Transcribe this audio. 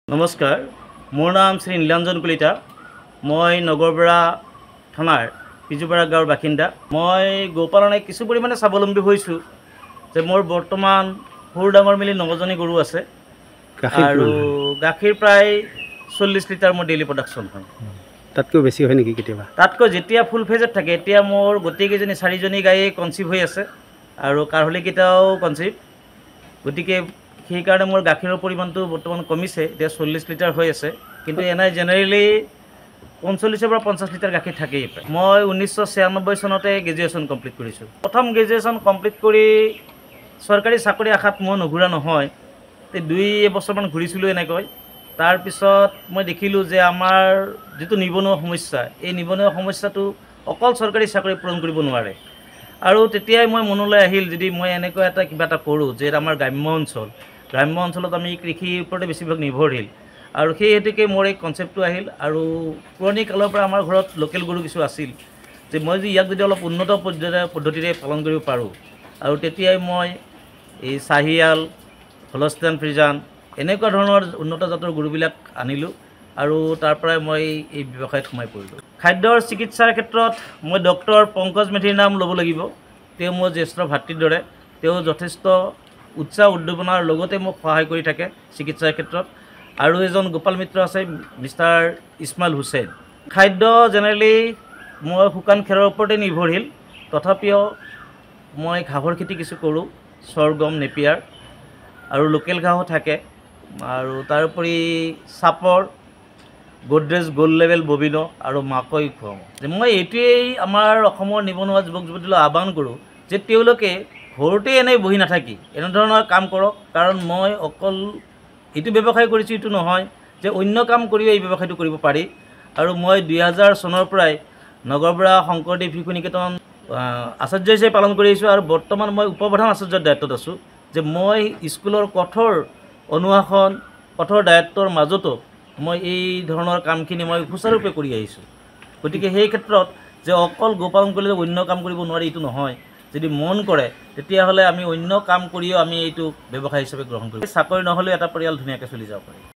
নমস্কাৰ, মোৰ নাম শ্ৰী নীলাঞ্জন কলিতা। মই নগৰবেৰা থানাৰ পিজুপাৰা গাঁৱৰ বাসিন্দা। মই গৌপালনে কিছু পৰিমাণে স্বাৱলম্বী হৈছোঁ যে মোৰ বৰ্তমান সৰু ডাঙৰ মিলি 9জনী গৰু আছে আৰু গাখীৰ প্ৰায় 40 লিটাৰ মোৰ ডেইলি প্ৰডাকশ্যন হয়। তাতকৈ বেছি হয় নেকি কেতিয়াবা? তাতকৈ যেতিয়া ফুল ফেজত থাকে এতিয়া মোৰ গোটেইকেইজনী 4জনী গায়ে কনচিভ হৈ আছে আৰু কাৰহলীকেইটাও কনচিভ। গতিকে সেইকাৰণে মোৰ গাখীৰৰ পৰিমাণটো বৰ্তমান কমিছে, এতিয়া 40 লিটাৰ হৈ আছে, কিন্তু এনাই জেনেৰেলি 45 পৰা 50 লিটাৰ গাখীৰ থাকেই। মই 1996 চনতে গ্ৰেজুৱেশ্যন কমপ্লিট কৰিছোঁ। প্ৰথম গ্ৰেজুৱেশ্যন কমপ্লিট কৰি চৰকাৰী চাকৰি আশাত মই নুঘূৰা নহয়, 2 বছৰমান ঘূৰিছিলোঁ এনেকৈ। তাৰপিছত মই দেখিলোঁ যে আমাৰ যিটো নিবনুৱা সমস্যা, এই নিবনুৱা সমস্যাটো অকল চৰকাৰী চাকৰি পূৰণ কৰিব নোৱাৰে। আৰু তেতিয়াই মই মনলৈ আহিল যদি মই এনেকুৱা কিবা এটা কৰোঁ যে আমাৰ গ্ৰাম্য অঞ্চলত আমি কৃষিৰ ওপৰতে বেছিভাগ নিৰ্ভৰশীল, আৰু সেই হেতুকে মোৰ এই কনচেপ্টটো আহিল। আৰু পুৰণি কালৰ পৰা আমাৰ ঘৰত লোকেল গৰু কিছু আছিল যে মই ইয়াক যদি অলপ উন্নত পদ্ধতিৰে পালন কৰিব পাৰোঁ, আৰু তেতিয়াই মই এই চাহিয়াল, হলষ্টাইন ফ্ৰিজান এনেকুৱা ধৰণৰ উন্নত জাতৰ গৰুবিলাক আনিলোঁ আৰু তাৰ পৰাই মই এই ব্যৱসায়ত সোমাই পৰিলোঁ। খাদ্যৰ চিকিৎসাৰ ক্ষেত্ৰত মই ডক্টৰ পংকজ মেধিৰ নাম ল'ব লাগিব। তেওঁ মোৰ জ্যেষ্ঠ ভাতৃৰ দৰে। তেওঁ যথেষ্ট উৎসাহ উদ্দীপনাৰ লগতে মোক সহায় কৰি থাকে চিকিৎসাৰ ক্ষেত্ৰত। আৰু এজন গোপাল মিত্ৰ আছে, মিষ্টাৰ ইছমাইল হুছেইন। খাদ্য জেনেৰেলি মই শুকান খেৰৰ ওপৰতে নিৰ্ভৰশীল, তথাপিও মই ঘাঁহৰ খেতি কিছু কৰোঁ, চৰগম, নেপিয়াৰ আৰু লোকেল ঘাঁহো থাকে। আৰু তাৰোপৰি চাপৰ, গোদৰেজ গোল্ড লেভেল ববিনো আৰু মাকৈ খুৱাওঁ। মই এইটোৱেই আমাৰ অসমৰ নিবনুৱা যুৱক যুৱতীলৈ আহ্বান কৰোঁ যে তেওঁলোকে ঘৰতে এনেই বহি নাথাকি এনেধৰণৰ কাম কৰক, কাৰণ মই অকল এইটো ব্যৱসায় কৰিছোঁ এইটো নহয় যে অন্য কাম কৰিও এই ব্যৱসায়টো কৰিব পাৰি। আৰু মই 2000 চনৰ পৰাই নগৰবেৰা শংকৰদেৱ শিশু নিকেতন আচাৰ্য হিচাপে পালন কৰি আহিছোঁ, আৰু বৰ্তমান মই উপপ্ৰধান আচাৰ্যৰ দায়িত্বত আছোঁ। যে মই স্কুলৰ কঠোৰ অনুশাসন, কঠোৰ দায়িত্বৰ মাজতো মই এই ধৰণৰ কামখিনি মই সুচাৰুৰূপে কৰি আহিছোঁ। গতিকে সেই ক্ষেত্ৰত যে অকল গোপালন কৰিলে অন্য কাম কৰিব নোৱাৰি এইটো নহয়, যদি মন কৰে তেতিয়াহ'লে আমি অন্য কাম কৰিও আমি এইটো ব্যৱসায় হিচাপে গ্ৰহণ কৰিব। চাকৰি নহ'লেও এটা পৰিয়াল ধুনীয়াকৈ চলি যাব পাৰি।